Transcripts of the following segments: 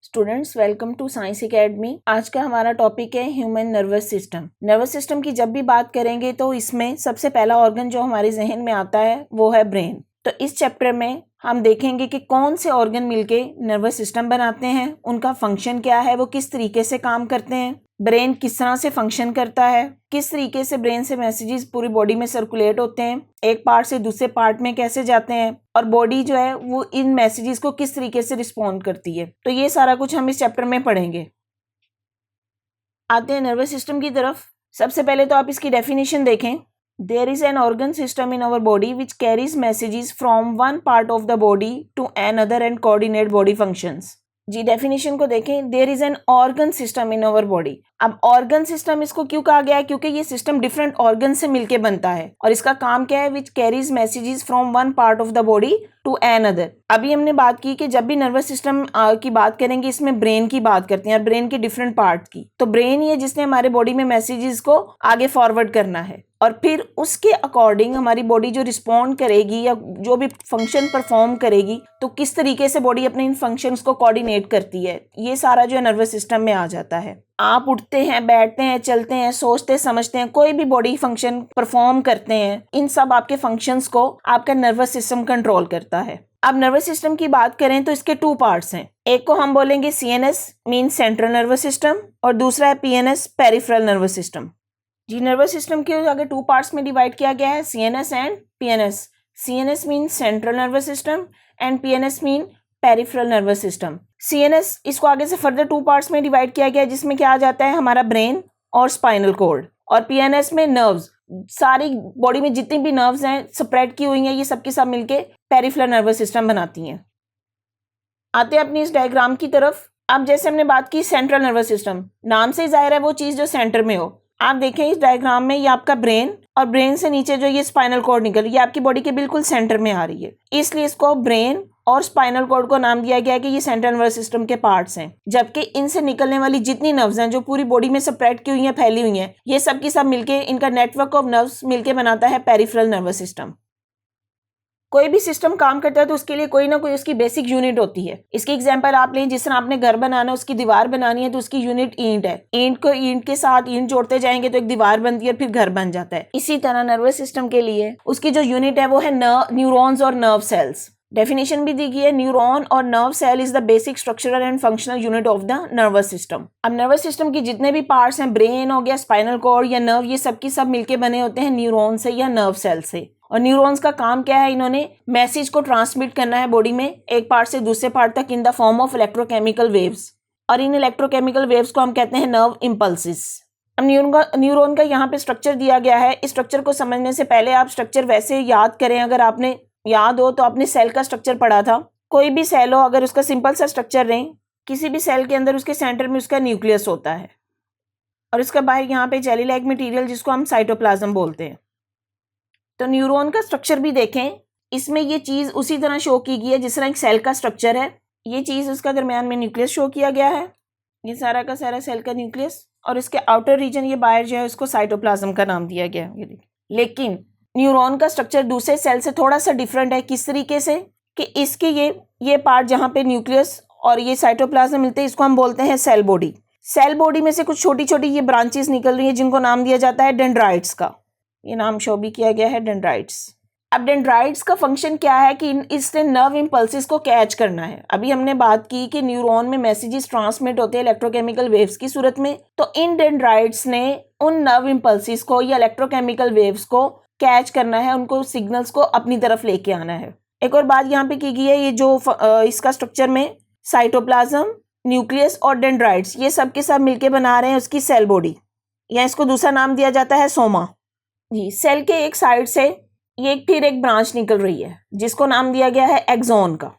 Students welcome to science academy. आज का हमारा टॉपिक है human nervous system. Nervous system की जब भी बात करेंगे तो इसमें सबसे पहला ऑर्गन जो हमारे जहन में आता है वो है ब्रेन। तो इस चैप्टर में हम देखेंगे कि कौन से ऑर्गन मिलके नर्वस सिस्टम बनाते हैं, उनका फंक्शन क्या है, वो किस तरीके से काम करते हैं, ब्रेन किस तरह से फंक्शन करता है, किस तरीके से ब्रेन से मैसेजेस पूरी बॉडी में सर्कुलेट होते हैं, एक पार्ट से दूसरे पार्ट में कैसे जाते हैं, और बॉडी जो है वो इन मैसेजेस को किस तरीके से रिस्पॉन्ड करती है। तो ये सारा कुछ हम इस चैप्टर में पढ़ेंगे। आते हैं नर्वस सिस्टम की तरफ। सबसे पहले तो आप इसकी डेफिनेशन देखें। There is an organ system in our body which carries messages from one part of the body to another and coordinate body functions. जी डेफिनेशन को देखें। There is an organ system in our body. अब organ system इसको क्यों कहा गया है? क्योंकि ये सिस्टम डिफरेंट ऑर्गन से मिलके बनता है और इसका काम क्या है? Which carries messages from one part of the body to another. अभी हमने बात की कि जब भी नर्वस सिस्टम की बात करेंगे इसमें ब्रेन की बात करते हैं, ब्रेन के डिफरेंट पार्ट की। तो ब्रेन ही है जिसने हमारे बॉडी में मैसेजेस को आगे फॉरवर्ड करना है और फिर उसके अकॉर्डिंग हमारी बॉडी जो रिस्पॉन्ड करेगी या जो भी फंक्शन परफॉर्म करेगी तो किस तरीके से बॉडी अपने इन फंक्शंस को कोऑर्डिनेट करती है, ये सारा जो है नर्वस सिस्टम में आ जाता है। आप उठते हैं, बैठते हैं, चलते हैं, सोचते समझते हैं, कोई भी बॉडी फंक्शन परफॉर्म करते हैं, इन सब आपके फंक्शंस को आपका नर्वस सिस्टम कंट्रोल करता है। अब नर्वस सिस्टम की बात करें तो इसके टू पार्ट्स हैं। एक को हम बोलेंगे CNS mean central nervous system और दूसरा है पीएनएस पेरिफेरल नर्वस सिस्टम। जी नर्वस सिस्टम के आगे टू पार्ट्स में डिवाइड किया गया है, CNS and PNS. CNS mean central nervous system and PNS mean peripheral nervous system. CNS इसको आगे से फर्दर टू पार्ट्स में डिवाइड किया गया है जिसमें क्या आ जाता है हमारा ब्रेन और स्पाइनल कॉर्ड, और पीएनएस में नर्व्स, सारी बॉडी में जितनी भी नर्व्स हैं स्प्रेड की हुई हैं, ये सब के सब मिलके पेरिफेरल नर्वस सिस्टम बनाती हैं। आते हैं अपनी इस डायग्राम की तरफ। अब जैसे हमने बात की सेंट्रल नर्वस सिस्टम, नाम से जाहिर है वो चीज जो सेंटर में हो। आप देखें इस डायग्राम में ये आपका ब्रेन और ब्रेन से नीचे जो ये स्पाइनल कॉर्ड निकल रही है आपकी बॉडी के बिल्कुल सेंटर में आ रही है, इसलिए इसको ब्रेन और स्पाइनल कॉर्ड को नाम दिया गया है कि ये सेंट्रल नर्वस सिस्टम के पार्ट्स हैं। जबकि इनसे निकलने वाली जितनी नर्व्स हैं जो पूरी बॉडी में स्प्रेड की हुई हैं, फैली हुई हैं, ये सब की सब मिलके इनका नेटवर्क ऑफ नर्व्स मिलके बनाता है पेरिफेरल नर्वस सिस्टम। कोई भी सिस्टम काम करता है तो उसके लिए कोई ना कोई उसकी बेसिक यूनिट होती है। इसकी एग्जांपल आप लें, जिस तरह आपने घर बनाना है, उसकी दीवार बनानी है तो उसकी यूनिट ईंट है। ईंट को ईंट के साथ ईंट जोड़ते जाएंगे तो एक दीवार बनती है और फिर घर बन जाता है। इसी तरह नर्वस सिस्टम के लिए उसकी जो यूनिट है वो है न्यूरॉन्स और नर्व सेल्स। डेफिनेशन भी दी गई है, न्यूरॉन और nerve cell is the basic structural and functional unit of the nervous system. अब नर्वस सिस्टम की जितने भी पार्ट्स हैं, ब्रेन हो गया, स्पाइनल कॉर्ड या नर्व, ये सब की सब मिलके बने होते हैं न्यूरॉन से या नर्व सेल से। और न्यूरॉन्स का काम क्या है? इन्होंने मैसेज को ट्रांसमिट करना है बॉडी में एक पार्ट से दूसरे पार्ट तक इन the form of electrochemical waves, और इन इलेक्ट्रोकेमिकल वेव्स को हम कहते हैं नर्व इम्पल्सिस। अब न्यूरॉन का यहाँ पे स्ट्रक्चर दिया गया है। इस स्ट्रक्चर को समझने से पहले आप स्ट्रक्चर वैसे याद करें, अगर आपने याद हो तो आपने सेल का स्ट्रक्चर पढ़ा था। कोई भी सेल हो, अगर उसका सिंपल सा स्ट्रक्चर लें, किसी भी सेल के अंदर उसके सेंटर में उसका न्यूक्लियस होता है और इसका बाहर यहाँ पे जेली लाइक मटेरियल जिसको हम साइटोप्लाज्म बोलते हैं। तो न्यूरॉन का स्ट्रक्चर भी देखें, इसमें ये चीज़ उसी तरह शो की गई है जिस तरह एक सेल का स्ट्रक्चर है। ये चीज़ उसका दरमियान में न्यूक्लियस शो किया गया है, ये सारा का सारा सेल का न्यूक्लियस, और इसके आउटर रीजन ये बाहर जो है उसको साइटोप्लाज्म का नाम दिया गया है। लेकिन न्यूरॉन का स्ट्रक्चर दूसरे सेल से थोड़ा सा डिफरेंट है। किस तरीके से? कि इसके ये पार्ट जहाँ पे न्यूक्लियस और ये साइटोप्लाज्म मिलते हैं इसको हम बोलते हैं सेल बॉडी। सेल बॉडी में से कुछ छोटी छोटी ये ब्रांचेस निकल रही हैं जिनको नाम दिया जाता है डेंड्राइट्स का। ये नाम शो भी किया गया है, डेंड्राइट्स। अब डेंड्राइट्स का फंक्शन क्या है? कि इससे नर्व इम्पल्सिस को कैच करना है। अभी हमने बात की कि न्यूरॉन में मैसेजेस ट्रांसमिट होते हैं इलेक्ट्रोकेमिकल वेव्स की सूरत में, तो इन डेंड्राइट्स ने उन नर्व इम्पल्सिस को या इलेक्ट्रोकेमिकल वेव्स को कैच करना है, उनको सिग्नल्स को अपनी तरफ लेके आना है। एक और बात यहाँ पे की गई है, ये जो इसका स्ट्रक्चर में साइटोप्लाज्म, न्यूक्लियस और डेंड्राइट्स ये सब के सब मिलके बना रहे हैं उसकी सेल बॉडी, या इसको दूसरा नाम दिया जाता है सोमा। जी सेल के एक साइड से ये फिर एक ब्रांच निकल रही है जिसको नाम दिया गया है एक्सॉन का।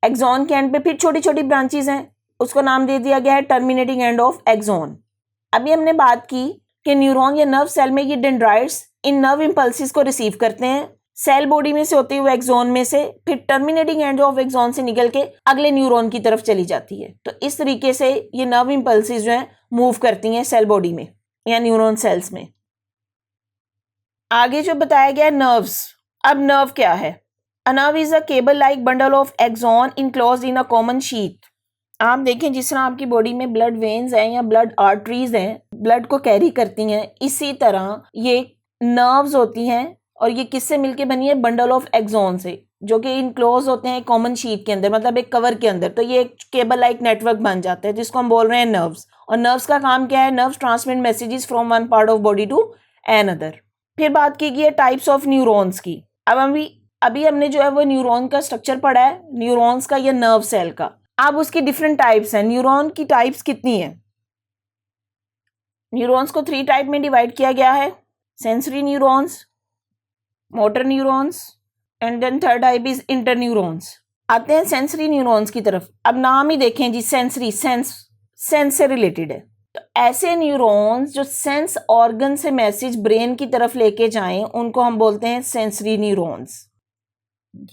एक्सॉन के एंड पे फिर छोटी छोटी ब्रांचेस हैं, उसको नाम दे दिया गया है टर्मिनेटिंग एंड ऑफ एक्सॉन। अभी हमने बात की कि न्यूरॉन या नर्व सेल में ये डेंड्राइट्स इन नर्व इम्पल्सिस को रिसीव करते हैं सेल बॉडी में से होते हुए एक्सॉन में से, फिर टर्मिनेटिंग एंड ऑफ एक्सॉन से निकल के अगले न्यूरॉन की तरफ चली जाती है। तो इस तरीके से ये नर्व इम्पल्सिस जो है मूव करती हैं सेल बॉडी में या न्यूरॉन सेल्स में। आगे जो बताया गया नर्व्स। अब नर्व क्या है? A nerve is a cable like bundle of axon enclosed in a common sheath आप देखें जिस तरह आपकी बॉडी में ब्लड वेन्स हैं या ब्लड आर्टरीज हैं, ब्लड को कैरी करती हैं, इसी तरह ये नर्व्स होती हैं और ये किससे मिलके बनी है? बंडल ऑफ एक्सॉन से, जो कि इनक्लोज होते हैं कॉमन शीट के अंदर, मतलब एक कवर के अंदर। तो ये एक केबल लाइक नेटवर्क बन जाता है जिसको हम बोल रहे हैं नर्व्स। और नर्व्स का काम क्या है? Nerves transmit messages from one part of body to another. फिर बात की गई है टाइप्स ऑफ न्यूरॉन्स की। अब अभी हमने जो है वो न्यूरॉन का स्ट्रक्चर पढ़ा है, न्यूरॉन्स का या नर्व सेल का। अब उसकी डिफरेंट टाइप्स हैं। न्यूरॉन की टाइप्स कितनी है? न्यूरॉन्स को 3 टाइप में डिवाइड किया गया है, sensory neurons, motor neurons and then third type is inter neurons. आते हैं सेंसरी न्यूरॉन्स की तरफ। अब नाम ही देखें जी, सेंसरी, सेंस से रिलेटेड है। तो ऐसे न्यूरॉन्स जो सेंस ऑर्गन से मैसेज ब्रेन की तरफ लेके जाएं उनको हम बोलते हैं sensory neurons.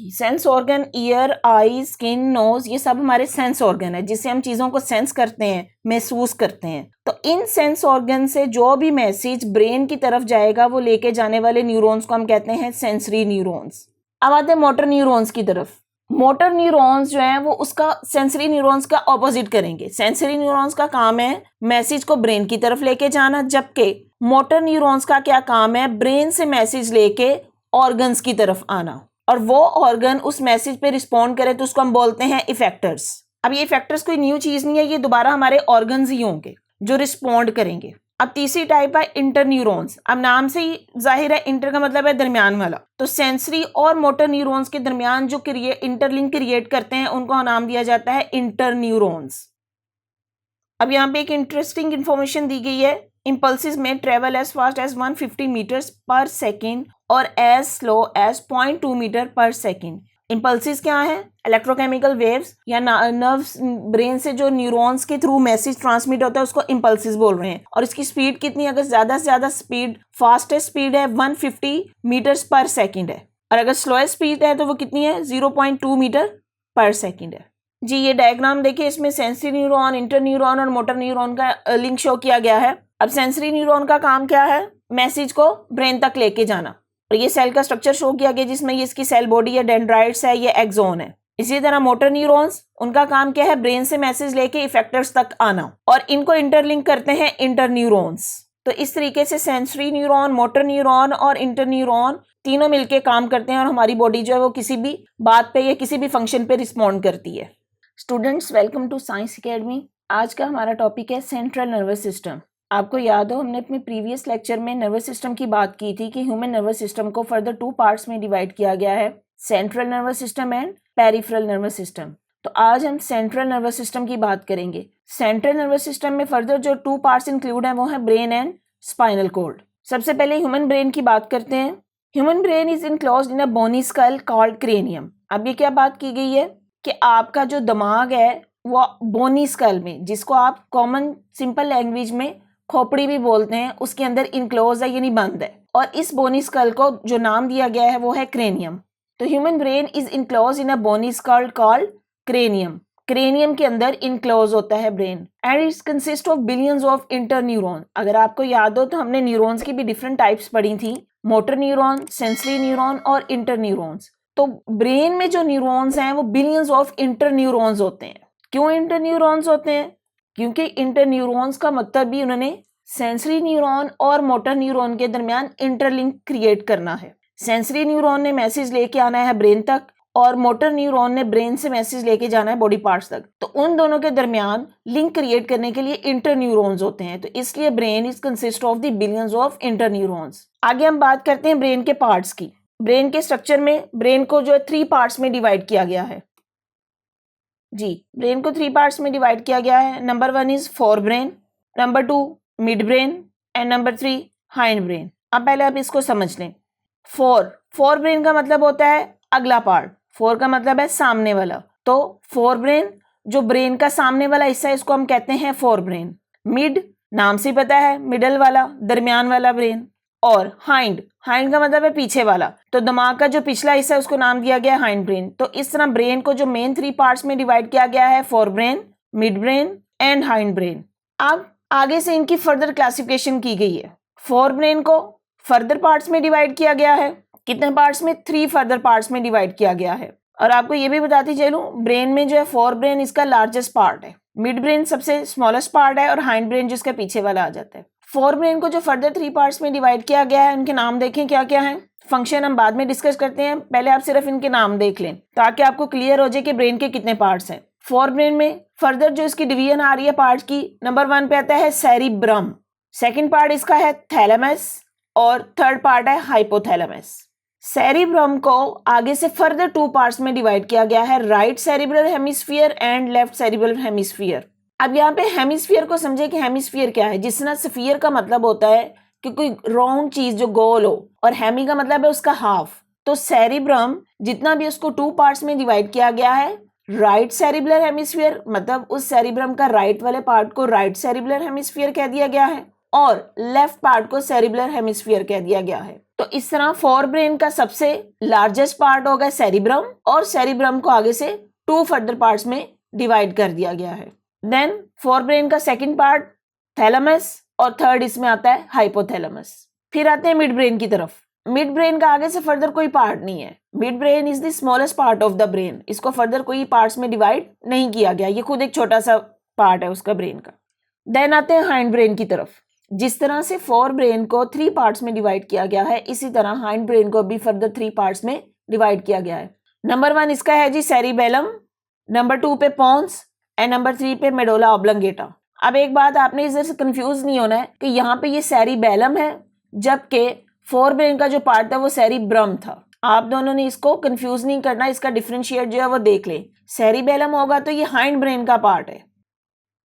Sense organ, ear, eye, skin, nose, ये सब हमारे सेंस ऑर्गन है जिससे हम चीज़ों को सेंस करते हैं, महसूस करते हैं। तो इन सेंस ऑर्गन से जो भी मैसेज ब्रेन की तरफ जाएगा वो लेके जाने वाले न्यूरॉन्स को हम कहते हैं सेंसरी न्यूरॉन्स। अब आते हैं मोटर न्यूरॉन्स की तरफ। मोटर न्यूरॉन्स जो है वो उसका सेंसरी न्यूरॉन्स का ऑपोजिट करेंगे। सेंसरी न्यूरॉन्स का काम है मैसेज को ब्रेन की तरफ लेके जाना, जबकि मोटर न्यूरॉन्स का क्या काम है? ब्रेन से मैसेज लेके ऑर्गन्स की तरफ आना, और वो ऑर्गन उस मैसेज पे रिस्पॉन्ड करे तो उसको हम बोलते हैं इफेक्टर्स। अब ये इफेक्टर्स कोई न्यू चीज नहीं है, ये दोबारा हमारे ऑर्गन्स ही होंगे जो रिस्पॉन्ड करेंगे। अब तीसरी टाइप है इंटर न्यूरॉन्स। अब नाम से ही जाहिर है, इंटर का मतलब है दरमियान वाला। तो सेंसरी और मोटर न्यूरॉन्स के दरमियान जो इंटरलिंक क्रिएट करते हैं उनको नाम दिया जाता है इंटर न्यूरॉन्स। अब यहाँ पे एक इंटरेस्टिंग इंफॉर्मेशन दी गई है। इम्पल्सिस में travel as fast as 150 metres per second और as slow as 0.2 metre per second. Impulses क्या है? इलेक्ट्रोकेमिकल वेव्स या नर्व्स, ब्रेन से जो न्यूरॉन्स के थ्रू मैसेज ट्रांसमिट होता है उसको इम्पल्सिस बोल रहे हैं। और इसकी स्पीड कितनी? अगर ज्यादा से ज्यादा स्पीड, फास्टेस्ट स्पीड है 150 मीटर्स पर सेकेंड है, और अगर स्लोएस्ट स्पीड है तो वो कितनी है? 0.2 मीटर पर सेकेंड है। जी ये डायग्राम देखिए, इसमें सेंसरी न्यूरॉन, इंटर न्यूरॉन और मोटर न्यूरॉन का लिंक शो किया गया है। अब सेंसरी न्यूरॉन का काम क्या है? मैसेज को ब्रेन तक लेके जाना। और ये सेल का स्ट्रक्चर शो किया गया जिसमें ये इसकी सेल बॉडी है, डेंड्राइट्स है, ये एक्सोन है। इसी तरह मोटर न्यूरॉन्स, उनका काम क्या है? ब्रेन से मैसेज लेके इफेक्टर्स तक आना, और इनको इंटरलिंक करते हैं इंटर न्यूरॉन्स। तो इस तरीके से सेंसरी न्यूरॉन, मोटर न्यूरॉन और इंटर न्यूरॉन तीनों मिलके काम करते हैं और हमारी बॉडी जो है वो किसी भी बात पे या किसी भी फंक्शन पे रिस्पॉन्ड करती है। Students, welcome to science academy. आज का हमारा टॉपिक है सेंट्रल नर्वस सिस्टम। आपको याद हो हमने अपने प्रीवियस लेक्चर में नर्वस सिस्टम की बात की थी कि ह्यूमन नर्वस सिस्टम को फर्दर 2 पार्ट्स में डिवाइड किया गया है, central nervous system and peripheral nervous system. तो आज हम सेंट्रल नर्वस सिस्टम की बात करेंगे। सेंट्रल नर्वस सिस्टम में फर्दर जो 2 पार्ट्स इंक्लूड हैं वो है ब्रेन एंड स्पाइनल कॉर्ड। सबसे पहले ह्यूमन ब्रेन की बात करते हैं। Human brain is enclosed in a bony skull called cranium. अब ये क्या बात की गई है कि आपका जो दिमाग है वो बोनी स्कल में, जिसको आप कॉमन सिंपल लैंग्वेज में खोपड़ी भी बोलते हैं, उसके अंदर इनक्लोज है यानी बंद है, और इस बोनी स्कल को जो नाम दिया गया है वो है क्रेनियम। तो human brain is enclose in a bony skull called cranium. Cranium के अंदर इनक्लोज होता है brain, and its consist of billions of inter neuron. अगर आपको याद हो तो हमने न्यूरॉन्स की भी डिफरेंट टाइप्स पढ़ी थी, मोटर न्यूरॉन, सेंसरी न्यूरॉन और इंटर न्यूरॉन्स। तो ब्रेन में जो न्यूरॉन्स हैं वो बिलियंस ऑफ इंटर न्यूरॉन्स होते हैं। क्यों इंटर न्यूरॉन्स होते हैं? क्योंकि इंटर न्यूरॉन्स का मतलब भी उन्होंने सेंसरी न्यूरॉन और मोटर न्यूरॉन के दरमियान इंटरलिंक क्रिएट करना है। सेंसरी न्यूरॉन ने मैसेज लेके आना है ब्रेन तक, और मोटर न्यूरॉन ने ब्रेन से मैसेज लेके जाना है बॉडी पार्ट्स तक। तो उन दोनों के दरमियान लिंक क्रिएट करने के लिए इंटर न्यूरॉन्स होते हैं। तो इसलिए brain is consist of the billions of inter neurons. आगे हम बात करते हैं ब्रेन के पार्ट्स की। ब्रेन के स्ट्रक्चर में ब्रेन को जो है 3 पार्ट्स में डिवाइड किया गया है। जी ब्रेन को 3 पार्ट्स में डिवाइड किया गया है। Number 1 is fore brain, number 2 mid brain and number 3 hind brain. अब पहले आप इसको समझ लें। फोर ब्रेन का मतलब होता है अगला पार्ट, 4 का मतलब है सामने वाला। तो फोर ब्रेन जो ब्रेन का सामने वाला हिस्सा है इसको हम कहते हैं फोर ब्रेन। मिड नाम से पता है, मिडल वाला, दरमियान वाला ब्रेन। और हाइंड का मतलब है पीछे वाला, तो दिमाग का जो पिछला हिस्सा है उसको नाम दिया गया हाइंड ब्रेन। तो इस तरह ब्रेन को जो मेन 3 पार्ट्स में डिवाइड किया गया है, four brain, mid brain and hind brain. अब आगे से इनकी फर्दर क्लासिफिकेशन की गई है। फोर ब्रेन को फर्दर पार्ट्स में डिवाइड किया गया है। कितने पार्ट्स में? 3 फर्दर पार्ट्स में डिवाइड किया गया है। और आपको ये भी बताती चलूं, ब्रेन में जो है फोर ब्रेन इसका लार्जेस्ट पार्ट है, मिड ब्रेन सबसे स्मॉलेस्ट पार्ट है और हाइंड ब्रेन जिसका पीछे वाला आ जाता है। फोर ब्रेन को जो फर्दर 3 पार्ट्स में डिवाइड किया गया है, उनके नाम देखें क्या क्या हैं। फंक्शन हम बाद में डिस्कस करते हैं, पहले आप सिर्फ इनके नाम देख लें ताकि आपको क्लियर हो जाए कि ब्रेन के कितने पार्ट्स हैं। फोर ब्रेन में फर्दर जो इसकी डिवीजन आ रही है पार्ट्स की, नंबर 1 पे आता है सेरिब्रम, सेकंड पार्ट इसका है थैलेमस और थर्ड पार्ट है हाइपोथैलेमस। सेरिब्रम को आगे से फर्दर 2 पार्ट्स में डिवाइड किया गया है, right cerebral hemisphere and left cerebral hemisphere. अब यहाँ पे हेमिस्फीयर को समझे कि हेमिस्फीयर क्या है। जिस तरह स्फीयर का मतलब होता है कि कोई राउंड चीज जो गोल हो, और हेमी का मतलब है उसका हाफ, तो सेरिब्रम जितना भी उसको 2 पार्ट्स में डिवाइड किया गया है, राइट सेरिब्रल हेमिस्फीयर मतलब उस सेरिब्रम का राइट वाले पार्ट को राइट सेरिब्रल हेमिस्फीयर कह दिया गया है और लेफ्ट पार्ट को सेरिब्रल हेमिस्फीयर कह दिया गया है। तो इस तरह फोर ब्रेन का सबसे लार्जेस्ट पार्ट होगा सेरिब्रम, और सेरिब्रम को आगे से 2 फर्दर पार्ट्स में डिवाइड कर दिया गया है। देन फोर ब्रेन का सेकंड पार्ट थैलेमस और थर्ड इसमें आता है हाइपोथैलेमस। फिर आते हैं मिड ब्रेन की तरफ। मिड ब्रेन का आगे से फर्दर कोई पार्ट नहीं है। Mid brain is the smallest part of the brain, इसको फर्दर कोई पार्ट्स में डिवाइड नहीं किया गया, ये खुद एक छोटा सा पार्ट है उसका ब्रेन का। देन आते हैं हाइंड ब्रेन की तरफ। जिस तरह से फोर ब्रेन को 3 पार्ट्स में डिवाइड किया गया है, इसी तरह हाइंड ब्रेन को भी फर्दर 3 पार्ट्स में डिवाइड किया गया है। नंबर 1 इसका है जी सेरिबेलम, नंबर 2 पे पोन्स एंड नंबर 3 पे मेडुला ऑब्लंगेटा। अब एक बात आपने इधर से कंफ्यूज नहीं होना है कि यहाँ पे ये सेरिबेलम है जबकि फोर ब्रेन का जो पार्ट था वो सेरिब्रम था। आप दोनों ने इसको कंफ्यूज नहीं करना, इसका डिफरेंशिएट जो है वो देख लें। सेरिबेलम होगा तो ये हाइंड ब्रेन का पार्ट है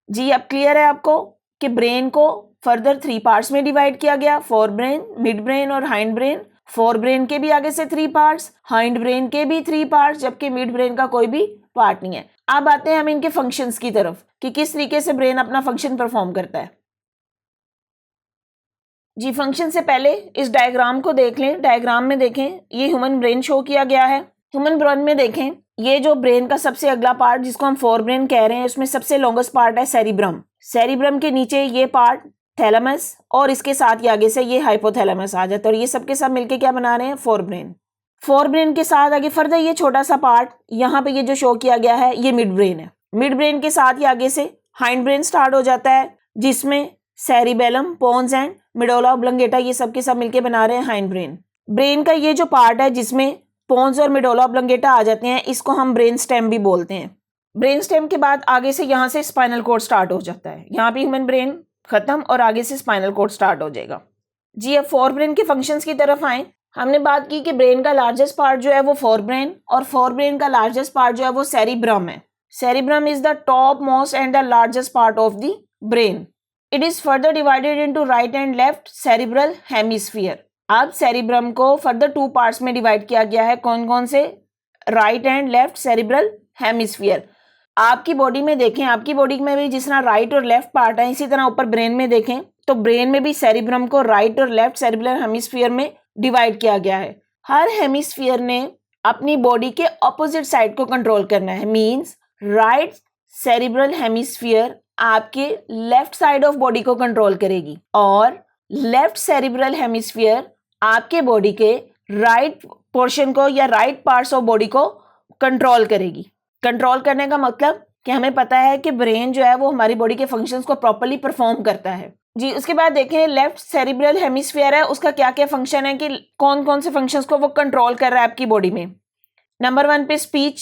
जी। अब क्लियर है आपको कि ब्रेन को फर्दर 3 पार्ट्स में डिवाइड किया गया, फोर ब्रेन, मिड ब्रेन और हाइंड ब्रेन। फोर ब्रेन के भी आगे से 3 पार्ट्स, हाइंड ब्रेन के भी 3 पार्ट्स, जबकि मिड ब्रेन का कोई भी पार्ट नहीं है। अब आते हैं हम इनके फंक्शंस की तरफ कि किस तरीके से ब्रेन अपना फंक्शन परफॉर्म करता है जी। फंक्शन से पहले इस डायग्राम को देख लें। डायग्राम में देखें ये ह्यूमन ब्रेन शो किया गया है। ह्यूमन ब्रेन में देखें ये जो ब्रेन का सबसे अगला पार्ट जिसको हम फोर ब्रेन कह रहे हैं, उसमें सबसे लॉन्गेस्ट पार्ट है सेरिब्रम। सेरिब्रम के नीचे ये पार्ट थैलेमस और इसके साथ ही आगे से ये हाइपोथैलेमस आ जाता है, और ये सबके सब मिलके क्या बना रहे हैं, फोर ब्रेन। फोर ब्रेन के साथ आगे फर्दर ये छोटा सा पार्ट यहाँ पे ये जो शो किया गया है ये मिड ब्रेन है। मिड ब्रेन के साथ ही आगे से हाइंड ब्रेन स्टार्ट हो जाता है जिसमें cerebellum, pons and medulla oblongata ये सब के सब मिलके बना रहे हैं हाइंड ब्रेन। ब्रेन का ये जो पार्ट है जिसमें पोन्स और मेडुला ऑब्लंगेटा आ जाते हैं, इसको हम ब्रेन स्टेम भी बोलते हैं। ब्रेन स्टेम के बाद आगे से यहाँ से स्पाइनल कोड स्टार्ट हो जाता है। यहाँ पे ह्यूमन ब्रेन खत्म और आगे से स्पाइनल कोड स्टार्ट हो जाएगा जी। अब फोर ब्रेन के फंक्शंस की तरफ आए। हमने बात की कि ब्रेन का लार्जेस्ट पार्ट जो है वो फोर ब्रेन, और फोर ब्रेन का लार्जेस्ट पार्ट जो है वो सेरिब्रम है। Cerebrum is the top most and the largest part of the brain. It is further divided into right and left cerebral hemisphere. अब सेरिब्रम को फर्दर 2 पार्ट्स में divide किया गया है। कौन कौन से, right and left cerebral hemisphere. आपकी बॉडी में देखें, आपकी बॉडी में भी जिस तरह राइट और लेफ्ट पार्ट है, इसी तरह ऊपर ब्रेन में देखें तो ब्रेन में भी सेरिब्रम को राइट और लेफ्ट सेरिब्रल हेमिस्फीयर में डिवाइड किया गया है। हर हेमिस्फीयर ने अपनी बॉडी के ऑपोजिट साइड को कंट्रोल करना है। मींस राइट सेरिब्रल हेमिस्फीयर आपके लेफ्ट साइड ऑफ बॉडी को कंट्रोल करेगी और लेफ्ट सेरिब्रल हेमिस्फीयर आपके बॉडी के राइट पोर्शन को या राइट पार्ट्स ऑफ बॉडी को कंट्रोल करेगी। कंट्रोल करने का मतलब कि हमें पता है कि ब्रेन जो है वो हमारी बॉडी के फंक्शंस को प्रॉपर्ली परफॉर्म करता है जी। उसके बाद देखें लेफ्ट सेरिब्रल हेमिस्फीयर है, उसका क्या क्या फंक्शन है कि कौन कौन से फंक्शंस को वो कंट्रोल कर रहा है आपकी बॉडी में। नंबर 1 पे स्पीच।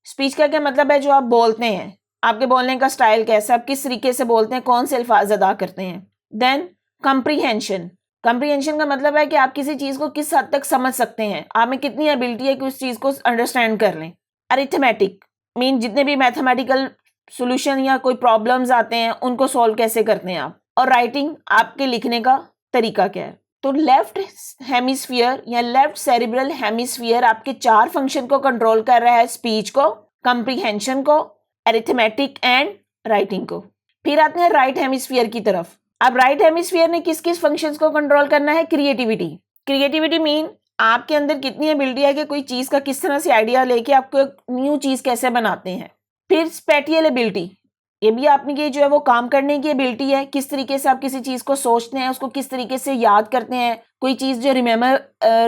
स्पीच का क्या मतलब है, जो आप बोलते हैं, आपके बोलने का स्टाइल कैसा, आप किस तरीके से बोलते हैं, कौन से अल्फाज अदा करते हैं। Then comprehension. कंप्रीहेंशन का मतलब है कि आप किसी चीज को किस हद तक समझ सकते हैं, आप में कितनी एबिलिटी है कि उस चीज को अंडरस्टैंड कर लें। अरिथमेटिक मीन जितने भी मैथमेटिकल सॉल्यूशन या कोई प्रॉब्लम्स आते हैं उनको सॉल्व कैसे करते हैं आप। और राइटिंग, आपके लिखने का तरीका क्या है। तो लेफ्ट हेमिस्फीयर या लेफ्ट सेरिब्रल हेमिस्फीयर आपके 4 फंक्शन को कंट्रोल कर रहा है, स्पीच को, कंप्रीहेंशन को, अरिथमेटिक एंड राइटिंग को। फिर आते हैं राइट हेमिस्फीयर की तरफ। अब राइट हेमिस्फीयर ने किस किस फंक्शंस को कंट्रोल करना है, क्रिएटिविटी। क्रिएटिविटी मीन आपके अंदर कितनी एबिलिटी है कि कोई चीज का किस तरह से आइडिया लेके आपको एक न्यू चीज कैसे बनाते हैं। फिर स्पेटियल एबिलिटी, ये भी आपने की जो है वो काम करने की एबिलिटी है, किस तरीके से आप किसी चीज को सोचते हैं, उसको किस तरीके से याद करते हैं, कोई चीज जो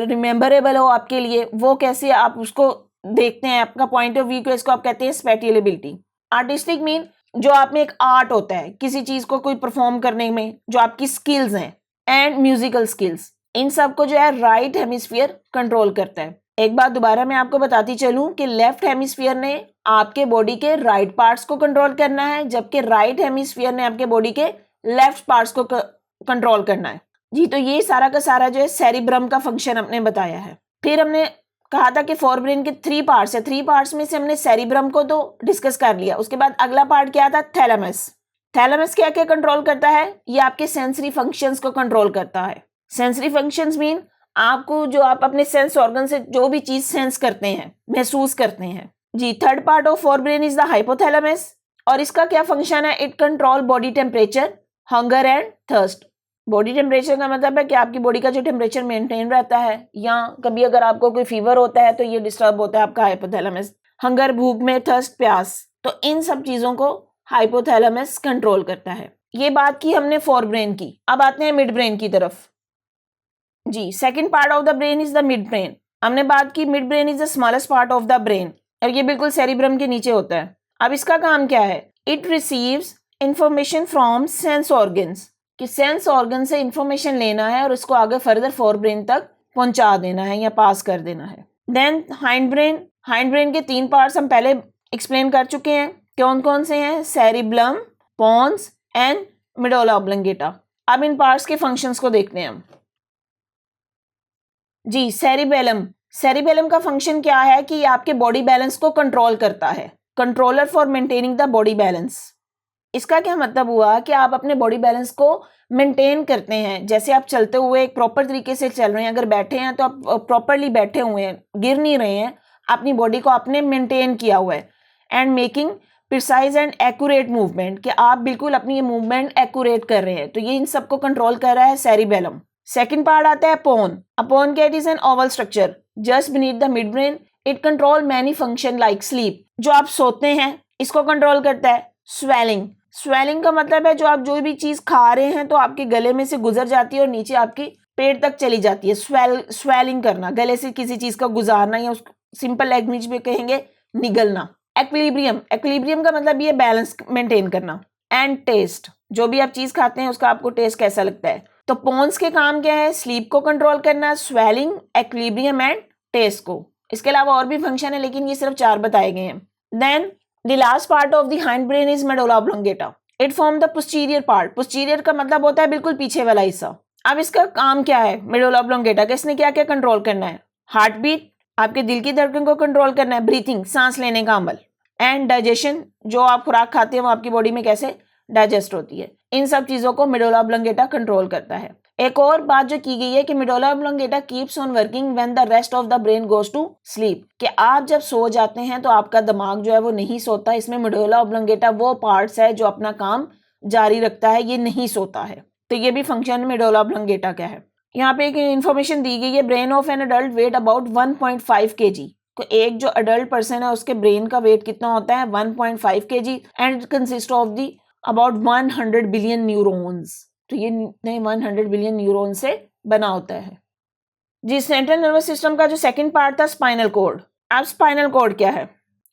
रिमेम्बरेबल हो आपके लिए वो कैसे आप उसको देखते हैं, आपका पॉइंट ऑफ व्यू को, इसको आप कहते हैं स्पैटियल एबिलिटी। आर्टिस्टिक मीन जो आप में एक आर्ट होता है किसी चीज को कोई परफॉर्म करने में, जो आपकी स्किल्स हैं, एंड म्यूजिकल स्किल्स, इन सब को जो है राइट हेमिस्फीयर कंट्रोल करता है। एक बात दोबारा मैं आपको बताती चलूं कि लेफ्ट हेमिस्फीयर ने आपके बॉडी के राइट पार्ट्स को कंट्रोल करना है, जबकि राइट हेमिस्फीयर ने आपके बॉडी के लेफ्ट पार्ट्स को कंट्रोल करना है। जी, तो ये सारा का सारा जो है सेरिब्रम का फंक्शन हमने बताया है। फिर हमने कहा था कि फोर ब्रेन के 3 पार्ट्स है, 3 पार्ट्स में से हमने सेरिब्रम को तो डिस्कस कर लिया। उसके बाद अगला पार्ट क्या था? थैलेमस। थैलेमस क्या क्या कंट्रोल करता है? ये आपके सेंसरी फंक्शंस को कंट्रोल करता है। सेंसरी फंक्शंस मीन आपको जो आप अपने सेंस ऑर्गन से जो भी चीज सेंस करते हैं, महसूस करते हैं। जी, third part of fore brain is the hypothalamus, और इसका क्या फंक्शन है? It control body temperature, hunger and thirst. Body temperature का मतलब है कि आपकी बॉडी का जो टेम्परेचर मेंटेन रहता है, या कभी अगर आपको कोई फीवर होता है तो ये डिस्टर्ब होता है आपका हाइपोथैलेमस। हंगर, भूख में, थर्स्ट, प्यास, तो इन सब चीजों को हाइपोथैलेमस कंट्रोल करता है। ये बात की हमने फोर ब्रेन की। अब आते हैं मिड ब्रेन की तरफ। जी, second part of the brain is the midbrain. हमने बात की midbrain is the smallest part of the brain, और ये बिल्कुल सेरिब्रम के नीचे होता है। अब इसका काम क्या है? It receives information from sense organs, कि सेंस ऑर्गन से इंफॉर्मेशन लेना है और उसको आगे फर्दर फोर ब्रेन तक पहुंचा देना है या पास कर देना है। Then hind brain. Hind brain के 3 पार्ट्स हम पहले एक्सप्लेन कर चुके हैं। कौन कौन से हैं? Cerebellum, pons and medulla oblongata. अब इन पार्ट्स के फंक्शंस को देखते हैं हम। जी, सेरिबेलम। सेरिबेलम का फंक्शन क्या है कि आपके बॉडी बैलेंस को कंट्रोल करता है, controller for maintaining the body balance. इसका क्या मतलब हुआ कि आप अपने बॉडी बैलेंस को मेंटेन करते हैं। जैसे आप चलते हुए एक प्रॉपर तरीके से चल रहे हैं, अगर बैठे हैं तो आप प्रॉपरली बैठे हुए हैं, गिर नहीं रहे हैं, अपनी बॉडी को आपने मेंटेन किया हुआ है। And making precise and accurate movement, कि आप बिल्कुल अपनी ये मूवमेंट एक्यूरेट कर रहे हैं, तो ये इन सबको कंट्रोल कर रहा है सेरिबेलम। सेकेंड पार्ट आता है पोन। पोन क्या? It is N Oval structure just beneath the mid brain. It control many function like sleep. जो आप सोते हैं इसको कंट्रोल करता है। स्वेलिंग। स्वेलिंग का मतलब है जो आप जो भी चीज खा रहे हैं तो आपके गले में से गुजर जाती है और नीचे आपकी पेट तक चली जाती है। स्वेलिंग करना, गले से किसी चीज का गुजारना, या उसको सिंपल लैंग्वेज में कहेंगे निगलना। एक्विलिब्रियम। एक्विलिब्रियम का मतलब ये बैलेंस मेंटेन करना। एंड टेस्ट, जो भी आप चीज खाते हैं उसका आपको टेस्ट कैसा लगता है। तो पोन्स के काम क्या है? स्लीप को कंट्रोल करना, स्वेलिंग, एक्विलिब्रियम एंड टेस्ट को। इसके अलावा और भी फंक्शन है, लेकिन ये सिर्फ 4 बताए गए हैं। Then the last part of the hind brain is medulla oblongata. It form the posterior part. posterior का मतलब होता है बिल्कुल पीछे वाला हिस्सा। अब इसका काम क्या है medulla oblongata का? इसने क्या क्या कंट्रोल करना है? हार्ट बीट, आपके दिल की धड़कन को कंट्रोल करना है। ब्रीथिंग, सांस लेने का अमल। एंड डाइजेशन, जो आप खुराक खाते हैं वो आपकी बॉडी में कैसे डाइजेस्ट होती है, इन सब चीजों को medulla oblongata कंट्रोल करता है। एक और बात जो की गई है कि medulla oblongata keeps on working when the rest of the brain goes to sleep, कि आप जब सो जाते हैं तो आपका दिमाग जो है वो नहीं सोता। इसमें medulla oblongata वो पार्ट्स है जो अपना काम जारी रखता है, ये नहीं सोता है। तो ये भी फंक्शन medulla oblongata का है। यहाँ पे एक इंफॉर्मेशन दी गई है, brain of an adult weight about 1.5 kg। तो एक जो अडल्ट पर्सन है उसके ब्रेन का वेट कितना होता है? 1.5 kg, and it consist of the about 100 billion neurons. तो ये 100 बिलियन न्यूरॉन से बना होता है। जी, सेंट्रल नर्वस सिस्टम का जो सेकंड पार्ट था स्पाइनल कॉर्ड। अब स्पाइनल कॉर्ड क्या है?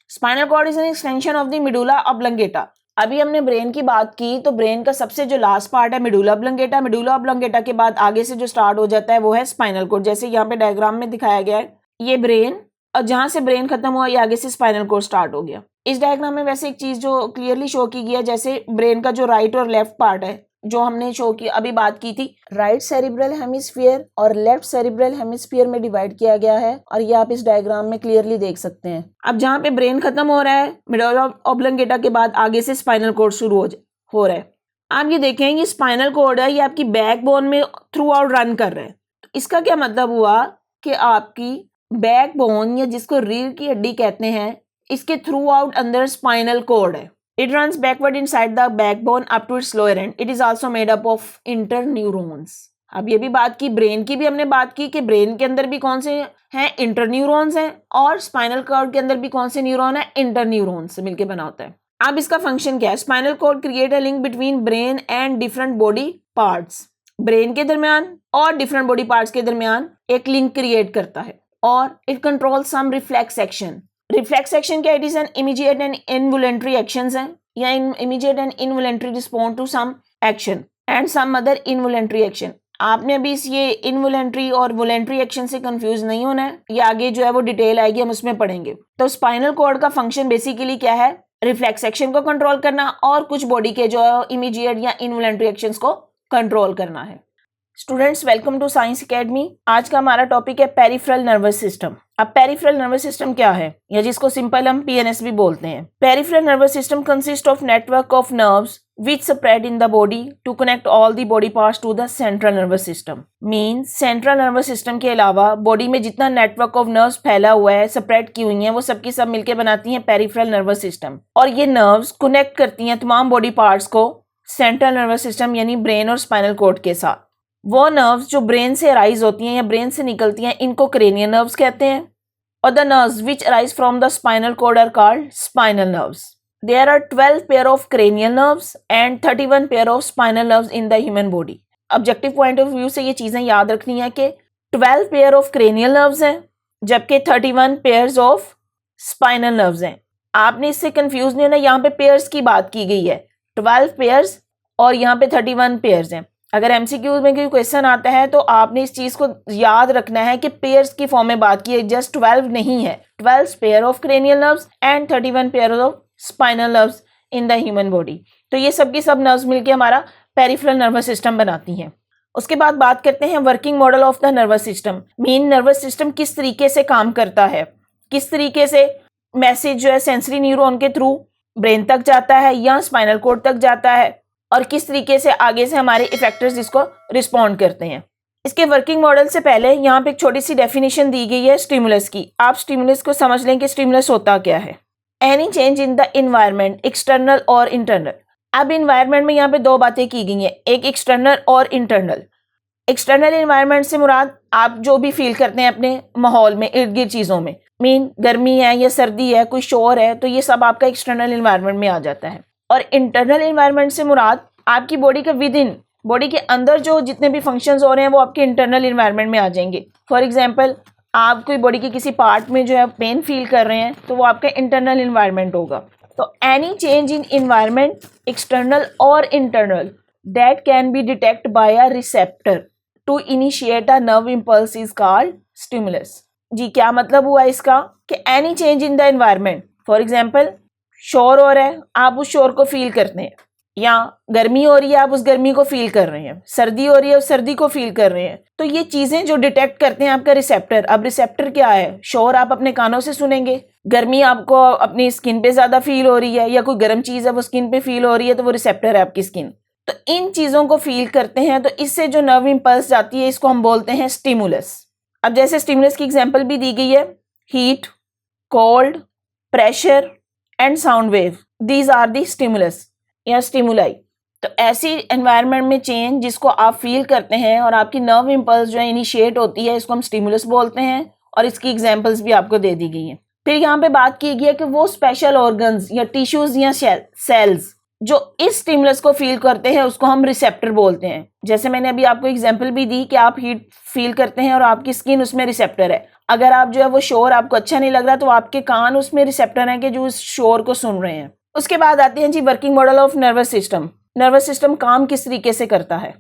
Spinal cord is an extension of the medulla oblongata. अभी हमने ब्रेन की बात की, तो ब्रेन का सबसे जो लास्ट पार्ट है मेडुला ऑब्लंगेटा। मेडुला ऑब्लंगेटा के बाद आगे से जो स्टार्ट हो जाता है वो है स्पाइनल कॉर्ड। जैसे यहाँ पे डायग्राम में दिखाया गया है, ये ब्रेन, और जहां से ब्रेन खत्म हुआ ये आगे से स्पाइनल कॉर्ड स्टार्ट हो गया। इस डायग्राम में वैसे एक चीज जो क्लियरली शो की गई है, जैसे ब्रेन का जो राइट और लेफ्ट पार्ट है, जो हमने शो की अभी बात की थी, राइट सेरिब्रल हेमिस्फीयर और लेफ्ट सेरिब्रल हेमिस्फीयर में डिवाइड किया गया है, और ये आप इस डायग्राम में क्लियरली देख सकते हैं। अब जहाँ पे ब्रेन खत्म हो रहा है मेडुला ऑब्लंगेटा के बाद आगे से स्पाइनल कॉर्ड शुरू हो रहा है। आप ये देखें, ये स्पाइनल कॉर्ड है, ये आपकी बैकबोन में थ्रू आउट रन कर रहा है। इसका क्या मतलब हुआ कि आपकी बैकबोन, या जिसको रीढ़ की हड्डी कहते हैं, इसके थ्रू आउट अंदर स्पाइनल कॉर्ड है। It runs backward inside the backbone up to its lower end. It is also made up of interneurons. अब ये भी बात की, ब्रेन की भी हमने बात की कि ब्रेन के अंदर भी कौन से हैं? इंटरन्यूरॉन्स हैं, और स्पाइनल कॉर्ड के अंदर भी कौन से न्यूरॉन है? इंटरन्यूरॉन्स से मिलकर बना होता है। अब इसका फंक्शन क्या है? Spinal cord create a link between brain and different body parts. Brain के दरमियान और डिफरेंट बॉडी पार्ट्स के दरमियान एक लिंक क्रिएट करता है। और it controls some reflex action. Reflex action क्या, it is an immediate and involuntary actions हैं, या immediate and involuntary respond to some action and some other involuntary action. आपने अभी इस ये इनवॉलंटरी और वॉलंटरी एक्शन से कंफ्यूज नहीं होना है, ये आगे जो है वो डिटेल आएगी, हम उसमें पढ़ेंगे। तो स्पाइनल कॉर्ड का फंक्शन बेसिकली क्या है, रिफ्लेक्स एक्शन को कंट्रोल करना और कुछ बॉडी के जो इमीडिएट या इनवॉलंटरी एक्शंस को कंट्रोल करना है। Students, welcome to science academy. आज का हमारा टॉपिक है पेरिफेरल नर्वस सिस्टम। अब पेरिफेरल नर्वस सिस्टम क्या है, या जिसको सिंपल हम पीएनएस भी बोलते हैं। Peripheral nervous system consist of network of nerves which spread in the body to connect all the body parts to the central nervous system। Means central nervous system के अलावा बॉडी में जितना network of nerves फैला हुआ है, spread की हुई हैं, वो सबकी सब मिलके बनाती हैं पेरिफेरल नर्वस सिस्टम। और ये नर्व्स कनेक्ट करती हैं तमाम बॉडी पार्ट्स को सेंट्रल नर्वस सिस्टम यानी ब्रेन और स्पाइनल कॉर्ड के साथ। वो नर्व्स जो ब्रेन से अराइज होती हैं या ब्रेन से निकलती हैं, इनको क्रेनियल नर्व्स कहते हैं। और the nerves which arise from the spinal cord are called spinal nerves. There are 12 pair of cranial nerves and 31 pair of spinal nerves in the human body। Objective point of view से ये चीज़ें याद रखनी है कि 12 pair of cranial nerves हैं, जबकि 31 pairs of spinal nerves हैं। आपने इससे कंफ्यूज नहीं होना, यहाँ पे पेयर्स की बात की गई है, 12 pairs और यहाँ पे 31 pairs हैं। अगर एमसीक्यू में कोई क्वेश्चन आता है तो आपने इस चीज़ को याद रखना है कि पेयर्स की फॉर्म में बात की है, जस्ट 12 नहीं है। 12 pair of cranial nerves and 31 pair of spinal nerves in the human body. तो ये सब की सब नर्व्स मिलके हमारा पेरिफेरल नर्वस सिस्टम बनाती हैं। उसके बाद बात करते हैं working model of the nervous system. Main nervous system किस तरीके से काम करता है, किस तरीके से मैसेज जो है सेंसरी न्यूरॉन के थ्रू ब्रेन तक जाता है या स्पाइनल कॉर्ड तक जाता है, और किस तरीके से आगे से हमारे इफेक्टर्स इसको रिस्पॉन्ड करते हैं। इसके वर्किंग मॉडल से पहले यहाँ पे एक छोटी सी डेफिनेशन दी गई है स्टिमुलस की। आप स्टिमुलस को समझ लें कि स्टिमुलस होता क्या है। Any change in the environment, external और इंटरनल। अब इन्वायरमेंट में यहाँ पे दो बातें की गई हैं, एक एक्सटर्नल और इंटरनल। एक्सटर्नल इन्वायरमेंट से मुराद आप जो भी फील करते हैं अपने माहौल में, इर्द गिर्द चीज़ों में, मीन गर्मी है या सर्दी है, कोई शोर है, तो ये सब आपका एक्सटर्नल इन्वायरमेंट में आ जाता है। और इंटरनल इन्वायरमेंट से मुराद आपकी बॉडी के विद इन, बॉडी के अंदर जो जितने भी फंक्शंस हो रहे हैं वो आपके इंटरनल इन्वायरमेंट में आ जाएंगे। फॉर एग्जांपल, आप कोई बॉडी के किसी पार्ट में जो है पेन फील कर रहे हैं तो वो आपका इंटरनल इन्वायरमेंट होगा। तो any change in environment, external और internal, that can be detect by a receptor to initiate a nerve impulse is called stimulus. जी, क्या मतलब हुआ इसका कि any change in the environment, for example शोर हो रहा है, आप उस शोर को फील करते हैं, या गर्मी हो रही है, आप उस गर्मी को फील कर रहे हैं, सर्दी हो रही है, उस सर्दी को फील कर रहे हैं। तो ये चीज़ें जो डिटेक्ट करते हैं आपका रिसेप्टर। अब रिसेप्टर क्या है, शोर आप अपने कानों से सुनेंगे, गर्मी आपको अपनी स्किन पे ज़्यादा फील हो रही है, या कोई गर्म चीज़ है वो स्किन पे फील हो रही है, तो वो रिसेप्टर है आपकी स्किन। तो इन चीज़ों को फील करते हैं, तो इससे जो नर्व इम्पल्स जाती है इसको हम बोलते हैं स्टिमुलस। अब जैसे स्टिमुलस की एग्जाम्पल भी दी गई है, heat, cold, pressure and sound wave, these are the stimulus या स्टिमुलाई। तो ऐसी एनवायरनमेंट में चेंज जिसको आप फील करते हैं और आपकी नर्व इम्पल्स जो है इनिशिएट होती है, इसको हम स्टिमुलस बोलते हैं, और इसकी एग्जांपल्स भी आपको दे दी गई हैं। फिर यहाँ पे बात की गई है कि वो स्पेशल ऑर्गन्स या टिश्यूज या सेल्स जो इस स्टिमुलस को फील करते हैं उसको हम रिसेप्टर बोलते हैं। जैसे मैंने अभी आपको एग्जाम्पल भी दी कि आप हीट फील करते हैं और आपकी स्किन उसमें रिसेप्टर है। अगर आप जो है वो शोर आपको अच्छा नहीं लग रहा तो आपके कान उसमें रिसेप्टर हैं कि जो उस शोर को सुन रहे हैं। उसके बाद आते हैं जी working model of nervous system. Nervous system काम किस तरीके से करता है।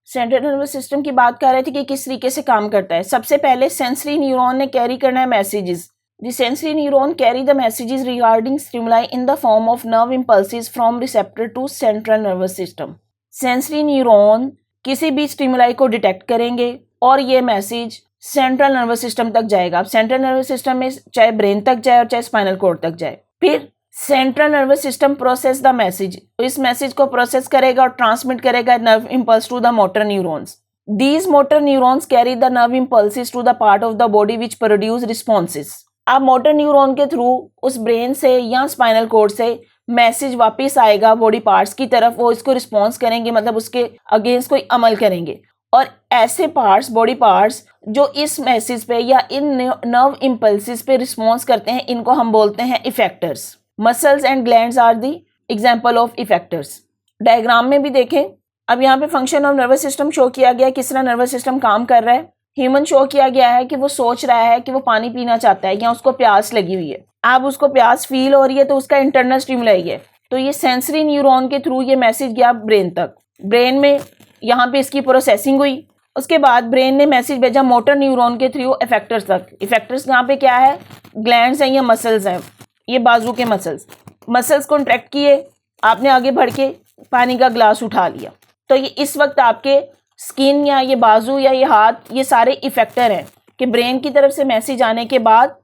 सेंट्रल नर्वस सिस्टम की बात कर रहे थे कि किस तरीके से काम करता है। सबसे पहले सेंसरी न्यूरॉन ने कैरी करना है messages. The sensory neuron carry the messages regarding stimuli in the form of nerve impulses from receptor to central nervous system. Sensory neuron किसी भी स्टिमुलाई को डिटेक्ट करेंगे और ये मैसेज सेंट्रल नर्वस सिस्टम तक जाएगा। अब सेंट्रल नर्वस सिस्टम में चाहे ब्रेन तक जाए और चाहे स्पाइनल कॉर्ड तक जाए। फिर central nervous system process the message, इस मैसेज को प्रोसेस करेगा और ट्रांसमिट करेगा nerve impulse to the motor neurons. These motor neurons carry the nerve impulses to the part of the body which produce responses. अब motor neuron के through उस brain से या स्पाइनल कॉर्ड से मैसेज वापस आएगा बॉडी पार्ट्स की तरफ, वो इसको रिस्पॉन्स करेंगे, मतलब उसके अगेंस्ट कोई अमल करेंगे। और ऐसे पार्ट्स, बॉडी पार्ट्स जो इस मैसेज पे या इन नर्व इम्पल्सेस पे रिस्पॉन्स करते हैं, इनको हम बोलते हैं effectors. Muscles and glands are the example of effectors. Diagram में भी देखें, अब यहाँ पे function of nervous system show किया गया, किस तरह नर्वस सिस्टम काम कर रहा है। ह्यूमन शो किया गया है कि वो सोच रहा है कि वो पानी पीना चाहता है या उसको प्यास लगी हुई है। अब उसको प्यास फील हो रही है तो उसका इंटरनल स्टिमुलाई है, तो ये सेंसरी न्यूरॉन के थ्रू ये मैसेज गया ब्रेन तक। ब्रेन में यहाँ पे इसकी प्रोसेसिंग हुई, उसके बाद ब्रेन ने मैसेज भेजा मोटर न्यूरॉन के थ्रू इफेक्टर्स तक। इफेक्टर्स यहाँ पे क्या है, ग्लैंड्स हैं या मसल्स हैं, ये बाजू के मसल्स कॉन्ट्रैक्ट किए, आपने आगे बढ़ के पानी का ग्लास उठा लिया। तो ये इस वक्त आपके स्किन या ये बाजू या ये हाथ, ये सारे इफेक्टर हैं कि ब्रेन की तरफ से मैसेज आने के बाद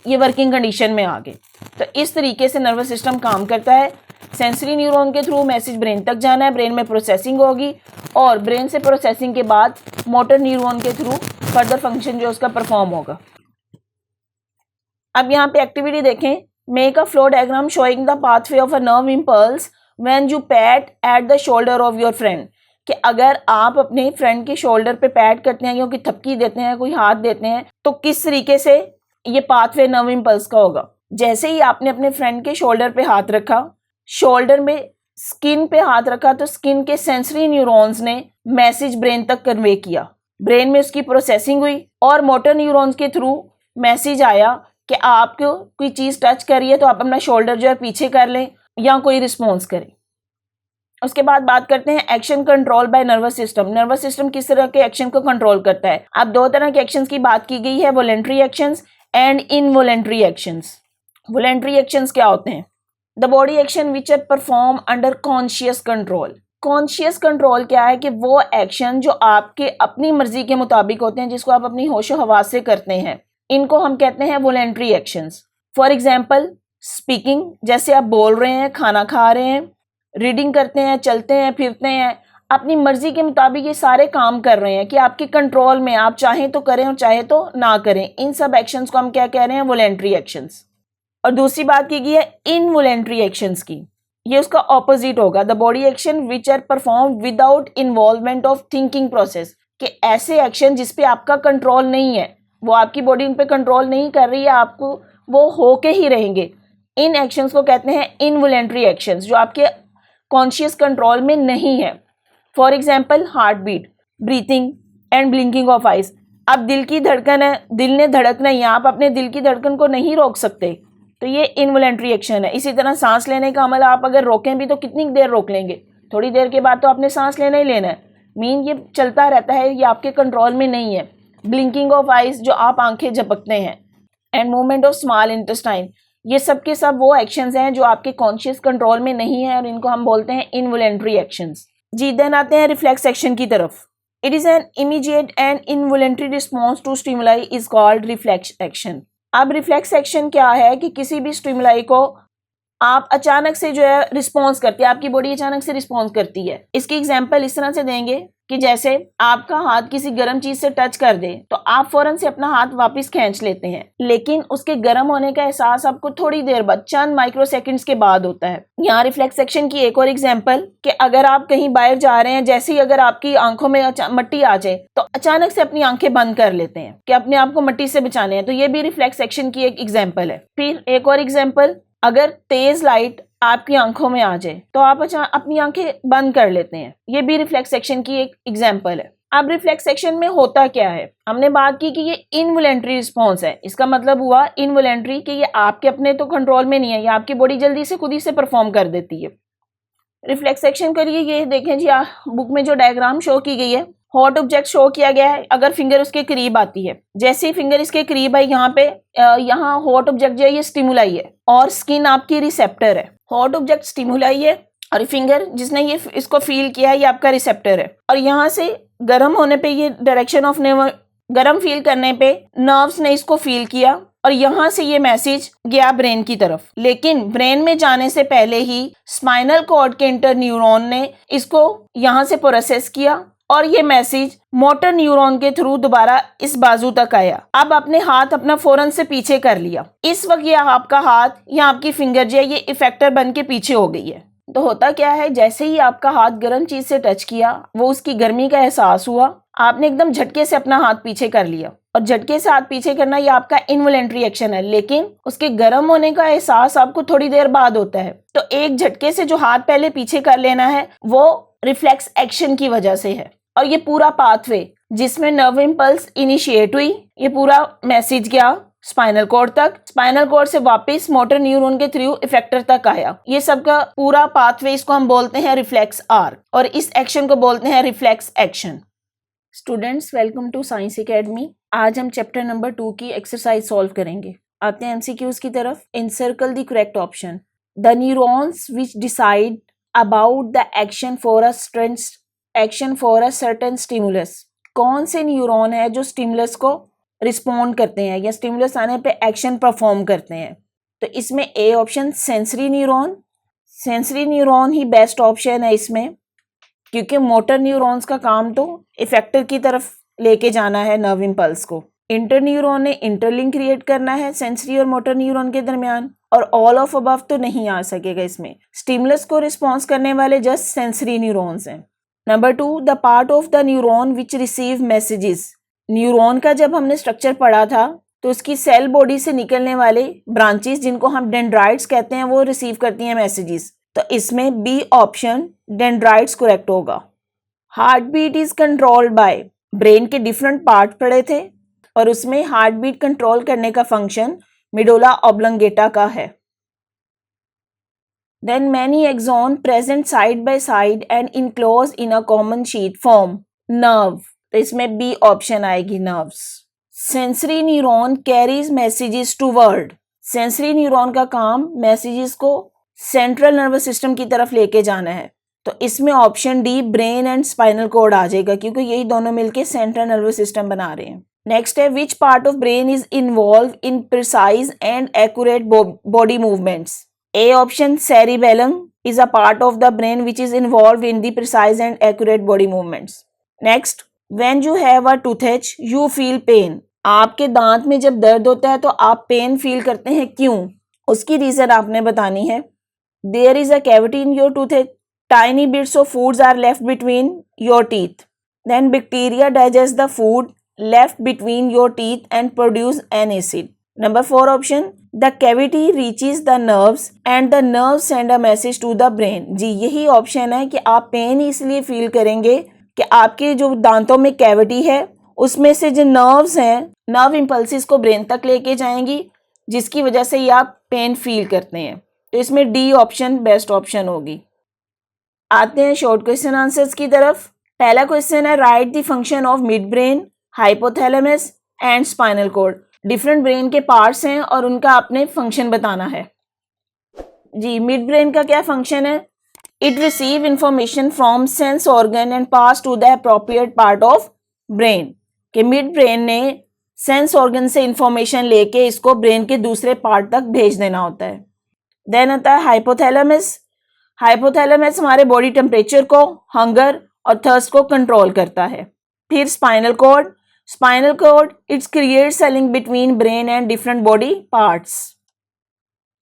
ये वर्किंग कंडीशन में आ गए। तो इस तरीके से नर्वस सिस्टम काम करता है। सेंसरी न्यूरॉन के थ्रू मैसेज ब्रेन तक जाना है, ब्रेन में प्रोसेसिंग होगी और ब्रेन से प्रोसेसिंग के बाद मोटर न्यूरॉन के थ्रू फर्दर फंक्शन जो उसका परफॉर्म होगा। अब यहाँ पे एक्टिविटी देखें, make a flow diagram showing the pathway of a nerve impulse when you PAT at the shoulder of your friend. कि अगर आप अपने फ्रेंड के शोल्डर पे पैट करते हैं या कोई थपकी देते हैं, कोई हाथ देते हैं, तो किस तरीके से ये पाथवे नर्व इम्पल्स का होगा। जैसे ही आपने अपने फ्रेंड के शोल्डर पे हाथ रखा, शोल्डर में स्किन पे हाथ रखा, तो स्किन के सेंसरी न्यूरॉन्स ने मैसेज ब्रेन तक कन्वे किया, ब्रेन में उसकी प्रोसेसिंग हुई और मोटर न्यूरॉन्स के थ्रू मैसेज आया कि आपको कोई चीज़ टच करी है तो आप अपना शोल्डर जो है पीछे कर लें या कोई रिस्पॉन्स करें। उसके बाद बात करते हैं action control by nervous system. Nervous system किस तरह के एक्शन को कंट्रोल करता है। अब दो तरह के एक्शंस की बात की गई है, voluntary actions and involuntary actions. Voluntary actions क्या होते हैं? The body action which are perform under conscious control. Conscious control क्या है कि वो एक्शन जो आपके अपनी मर्जी के मुताबिक होते हैं, जिसको आप अपनी होशो हवास से करते हैं, इनको हम कहते हैं voluntary actions. For example speaking, जैसे आप बोल रहे हैं, खाना खा रहे हैं, रीडिंग करते हैं, चलते हैं, फिरते हैं, अपनी मर्जी के मुताबिक ये सारे काम कर रहे हैं कि आपके कंट्रोल में, आप चाहें तो करें और चाहे तो ना करें। इन सब एक्शंस को हम क्या कह रहे हैं? Voluntary actions. और दूसरी बात की गई है इनवॉलेंट्री एक्शंस की, ये उसका ऑपोजिट होगा, the body action which are perform without involvement of thinking process. कि ऐसे एक्शन जिस पे आपका कंट्रोल नहीं है, वो आपकी बॉडी उन पे कंट्रोल नहीं कर रही है, आपको वो होके ही रहेंगे। इन एक्शंस को कहते हैं इनवॉलेंट्री एक्शंस, जो आपके कॉन्शियस कंट्रोल में नहीं है। For example heart beat, breathing and blinking of eyes. अब दिल की धड़कन है, दिल ने धड़कना है, आप अपने दिल की धड़कन को नहीं रोक सकते, तो ये इनवॉलेंट्री एक्शन है। इसी तरह सांस लेने का अमल आप अगर रोकें भी तो कितनी देर रोक लेंगे? थोड़ी देर के बाद तो आपने सांस लेना ही लेना है। मीन ये चलता रहता है, ये आपके कंट्रोल में नहीं है। ब्लिंकिंग ऑफ आइज, जो आप आंखें झपकते हैं, and movement of small intestine, ये सब के सब वो एक्शंस हैं जो आपके कॉन्शियस कंट्रोल में नहीं है और इनको हम बोलते हैं इनवॉलेंट्री एक्शंस। जी, देन आते हैं रिफ्लेक्स एक्शन की तरफ। It is an immediate and involuntary response to stimuli is called reflex action. अब रिफ्लेक्स एक्शन क्या है कि किसी भी स्टिमुलाई को आप अचानक से जो है रिस्पॉन्स करती है, आपकी बॉडी अचानक से रिस्पॉन्स करती है। इसकी एग्जांपल इस तरह से देंगे कि जैसे आपका हाथ किसी गर्म चीज से टच कर दे तो आप फौरन से अपना हाथ वापस खींच लेते हैं, लेकिन उसके गर्म होने का एहसास आपको थोड़ी देर बाद, चंद माइक्रोसेकंड्स के बाद होता है। यहाँ रिफ्लेक्स एक्शन की एक और एग्जांपल कि अगर आप कहीं बाहर जा रहे हैं, जैसे ही अगर आपकी आंखों में मट्टी आ जाए तो अचानक से अपनी आंखें बंद कर लेते हैं कि अपने आप को मट्टी से बचाने हैं, तो ये भी रिफ्लेक्स एक्शन की एक एग्जाम्पल है। फिर एक और एग्जाम्पल, अगर तेज लाइट आपकी आंखों में आ जाए तो आप अपनी आंखें बंद कर लेते हैं, ये भी रिफ्लेक्स एक्शन की एक एग्जांपल है। अब रिफ्लेक्स एक्शन में होता क्या है? हमने बात की कि ये इनवॉलेंट्री रिस्पॉन्स है। इसका मतलब हुआ इनवॉलेंट्री कि ये आपके अपने तो कंट्रोल में नहीं है, ये आपकी बॉडी जल्दी से खुद ही से परफॉर्म कर देती है। रिफ्लेक्स एक्शन के लिए ये देखें जी, बुक में जो डायग्राम शो की गई है, हॉट ऑब्जेक्ट शो किया गया है। अगर फिंगर उसके करीब आती है, जैसे ही फिंगर इसके करीब है, यहाँ पे यहाँ हॉट ऑब्जेक्ट जो है ये स्टिमुलाई है और स्किन आपकी रिसेप्टर है। हॉट ऑब्जेक्ट स्टिमुलाई है और फिंगर जिसने ये इसको फील किया है ये आपका रिसेप्टर है। और यहाँ से गर्म होने पे, ये डायरेक्शन ऑफ गर्म फील करने पे नर्व्स ने इसको फील किया और यहाँ से ये मैसेज गया ब्रेन की तरफ। लेकिन ब्रेन में जाने से पहले ही स्पाइनल कॉर्ड के इंटर न्यूरॉन ने इसको यहाँ से प्रोसेस किया और ये मैसेज मोटर न्यूरॉन के थ्रू दोबारा इस बाजू तक आया। अब आपने हाथ अपना फौरन से पीछे कर लिया, इस वक्त ये आपका हाथ या आपकी फिंगर जो है ये इफेक्टर बन के पीछे हो गई है। तो होता क्या है, जैसे ही आपका हाथ गर्म चीज से टच किया, वो उसकी गर्मी का एहसास हुआ, आपने एकदम झटके से अपना हाथ पीछे कर लिया। और झटके से हाथ पीछे करना ये आपका इनवॉलेंट्री एक्शन है, लेकिन उसके गर्म होने का एहसास आपको थोड़ी देर बाद होता है। तो एक झटके से जो हाथ पहले पीछे कर लेना है वो रिफ्लेक्स एक्शन की वजह से है। और ये पूरा पाथवे जिसमें नर्व इम्पल्स इनिशिएट हुई, ये पूरा मैसेज गया स्पाइनल कॉर्ड तक, स्पाइनल कॉर्ड से वापस मोटर न्यूरॉन के थ्रू इफेक्टर तक आया। ये सबका पूरा पाथवे इसको हम बोलते हैं रिफ्लेक्स आर्क, और इस एक्शन को बोलते हैं reflex action. Students, welcome to science academy. आज हम चैप्टर नंबर 2 की एक्सरसाइज सॉल्व करेंगे। आते हैं एमसीक्यूज की तरफ। Encircle the correct option. The neurons which decide about the action for a certain stimulus. कौन से न्यूरॉन है जो स्टिमुलस को रिस्पॉन्ड करते हैं या स्टिमुलस आने पे एक्शन परफॉर्म करते हैं? तो इसमें A option sensory neuron. Sensory neuron he best option है इसमें, क्योंकि मोटर न्यूरॉन्स का काम तो इफेक्टर की तरफ लेके जाना है नर्व इम्पल्स को। इंटर न्यूरॉन ने इंटरलिंक क्रिएट करना है सेंसरी और मोटर न्यूरॉन के दरमियान, और ऑल ऑफ अबव तो नहीं आ सकेगा इसमें। स्टिमुलस को रिस्पॉन्स करने वाले जस्ट सेंसरी न्यूरॉन्स हैं। Number 2, the part of the neuron which receive messages. Neuron का जब हमने स्ट्रक्चर पढ़ा था तो उसकी सेल बॉडी से निकलने वाले ब्रांचेस, जिनको हम डेंड्राइट्स कहते हैं, वो रिसीव करती हैं मैसेजेस। तो इसमें बी ऑप्शन डेंड्राइट्स करेक्ट होगा। Heart beat is controlled by. Brain के डिफरेंट पार्ट पढ़े थे और उसमें हार्ट बीट कंट्रोल करने का फंक्शन मेडुला ऑब्लंगेटा का है। Then many axon present side by side and enclosed in a common sheet form nerve. तो इसमें बी ऑप्शन आएगी, nerves. Sensory neuron carries messages toward. Sensory neuron का काम messages को सेंट्रल नर्वस सिस्टम की तरफ लेके जाना है। तो इसमें option D brain and spinal cord आ जाएगा, क्योंकि यही दोनों मिलके सेंट्रल नर्वस सिस्टम बना रहे हैं। नेक्स्ट है which part of brain is involve in precise and accurate body movements. A option cerebellum is a part of the brain which is involved in the precise and accurate body movements. Next, when you have a toothache, you feel pain. आपके दांत में जब दर्द होता है तो आप pain feel करते हैं, क्यों? उसकी रीजन आपने बतानी है। There is a cavity in your toothache. Tiny bits of foods are left between your teeth. Then bacteria digest the food left between your teeth and produce an acid. Number 4 option, the cavity reaches the nerves and the nerves send a message to the brain. जी यही option है कि आप pen इसलिए feel करेंगे कि आपके जो दांतों में कैविटी है उसमें से जो नर्व्स हैं, नर्व इम्पल्सिस को ब्रेन तक लेके जाएंगी, जिसकी वजह से ही आप पेन फील करते हैं। तो इसमें डी ऑप्शन बेस्ट ऑप्शन होगी। आते हैं शॉर्ट क्वेश्चन आंसर्स की तरफ। पहला क्वेश्चन है write the function of mid brain, hypothalamus and spinal cord. Different brain के पार्ट्स हैं और उनका आपने फंक्शन बताना है। जी, मिड ब्रेन का क्या फंक्शन है? It receive information from sense organ and pass to the appropriate part of brain. कि मिड ब्रेन ने सेंस ऑर्गन से इंफॉर्मेशन लेके इसको ब्रेन के दूसरे पार्ट तक भेज देना होता है। देन आता है हाइपोथैलेमस। हाइपोथैलेमस हमारे बॉडी टेम्परेचर को, हंगर और थर्स्ट को कंट्रोल करता है। फिर spinal cord. Spinal cord, it creates a link between brain and different body parts.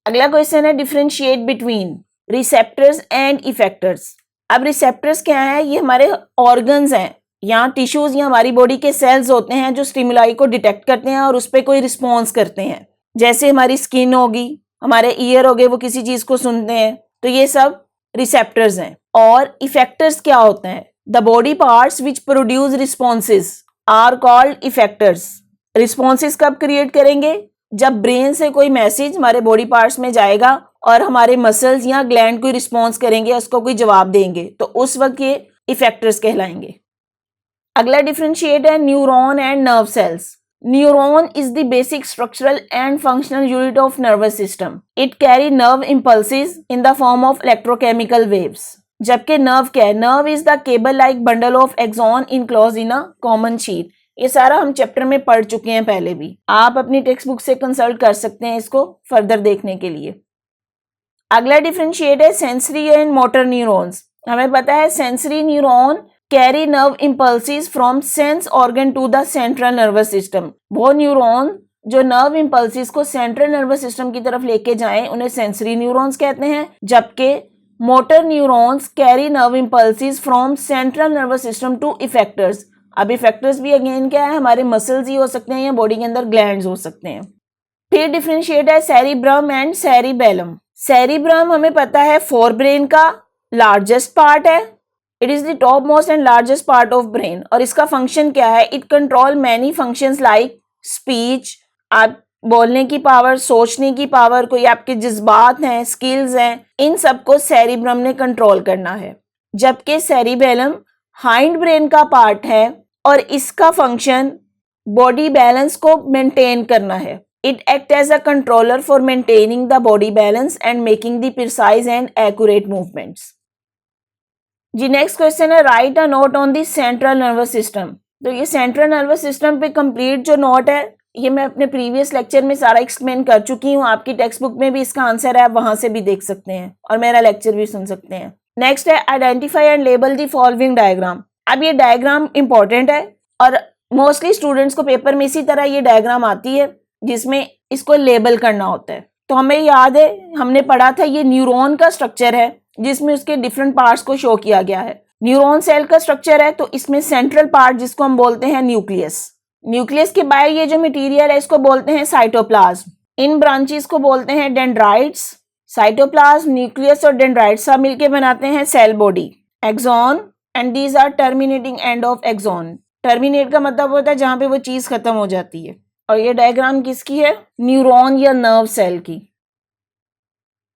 अगला क्वेश्चन है differentiate between receptors and effectors. अब रिसेप्टर्स क्या है? ये हमारे ऑर्गन्स हैं या टिश्यूज या हमारी बॉडी के सेल्स होते हैं जो स्टिमुलाई को डिटेक्ट करते हैं और उस पर कोई रिस्पॉन्स करते हैं। जैसे हमारी स्किन होगी, हमारे ईयर हो गए, वो किसी चीज को सुनते हैं, तो ये सब रिसेप्टर्स हैं। और इफेक्टर्स क्या होते हैं? The body parts which produce responses are called effectors. Responses कब क्रिएट करेंगे? जब ब्रेन से कोई मैसेज हमारे बॉडी पार्ट्स में जाएगा और हमारे मसल्स या ग्लैंड कोई रिस्पॉन्स करेंगे, उसको कोई जवाब देंगे, तो उस वक्त ये इफेक्टर्स कहलाएंगे। अगला डिफरेंशिएट है neuron and nerve cells. Neuron is the basic structural and functional unit of nervous system. It carry nerve impulses in the form of electrochemical waves. जबकि नर्व क्या है? Nerve is the cable like bundle of axon enclose in a common sheet. ये सारा हम chapter में पढ़ चुके हैं पहले भी। आप अपनी टेक्स्ट बुक से कंसल्ट कर सकते हैं इसको फर्दर देखने के लिए। अगला डिफरेंशिएट है सेंसरी एंड मोटर न्यूरॉन्स। हमें पता है sensory neuron carry nerve impulses from sense organ to the central nervous system. वो न्यूरॉन जो नर्व इम्पल्सिस को सेंट्रल नर्वस सिस्टम की तरफ लेके जाएं, उन्हें सेंसरी न्यूरॉन्स कहते हैं। जबकि motor neurons carry nerve impulses from central nervous system to effectors. अब इफेक्टर्स भी अगेन क्या है? हमारे मसल्स ही हो सकते हैं या बॉडी के अंदर ग्लैंड्स हो सकते हैं। फिर डिफरेंशिएट है सेरिब्रम एंड सेरिबेलम। सेरिब्रम हमें पता है फोर ब्रेन का लार्जेस्ट पार्ट है। It is the top most and largest part of brain. और इसका फंक्शन क्या है? It control many functions like speech, आप बोलने की पावर, सोचने की पावर, कोई आपके जज्बात हैं, स्किल्स हैं, इन सबको सेरिब्रम ने कंट्रोल करना है। जबकि सेरिबेलम हाइंड ब्रेन का पार्ट है और इसका फंक्शन बॉडी बैलेंस को मेंटेन करना है। It act as a controller for maintaining the body balance and making the precise and accurate movements. जी नेक्स्ट क्वेश्चन है, write a note on the central nervous system. तो ये central nervous system पे complete जो note है ये मैं अपने प्रीवियस लेक्चर में सारा एक्सप्लेन कर चुकी हूँ। आपकी टेक्स्ट बुक में भी इसका आंसर है, आप वहां से भी देख सकते हैं और मेरा लेक्चर भी सुन सकते हैं। नेक्स्ट है, identify and label the following diagram. अब ये डायग्राम इंपॉर्टेंट है और मोस्टली स्टूडेंट्स को पेपर में इसी तरह ये डायग्राम आती है जिसमें इसको लेबल करना होता है। तो हमें याद है, हमने पढ़ा था ये न्यूरॉन का स्ट्रक्चर है जिसमें उसके डिफरेंट पार्ट्स को शो किया गया है। न्यूरॉन सेल का स्ट्रक्चर है तो इसमें सेंट्रल पार्ट जिसको हम बोलते हैं न्यूक्लियस। न्यूक्लियस के बाहर ये जो मटेरियल है इसको बोलते हैं साइटोप्लाज्म। इन ब्रांचेस को बोलते हैं डेंड्राइट्स। साइटोप्लाज्म, न्यूक्लियस और डेंड्राइट्स सब मिलके बनाते हैं cell body, axon, and these are terminating end of axon. Terminate का मतलब होता है जहां पे वो चीज खत्म हो जाती है। और ये डायग्राम किसकी है? न्यूरॉन या नर्व सेल की।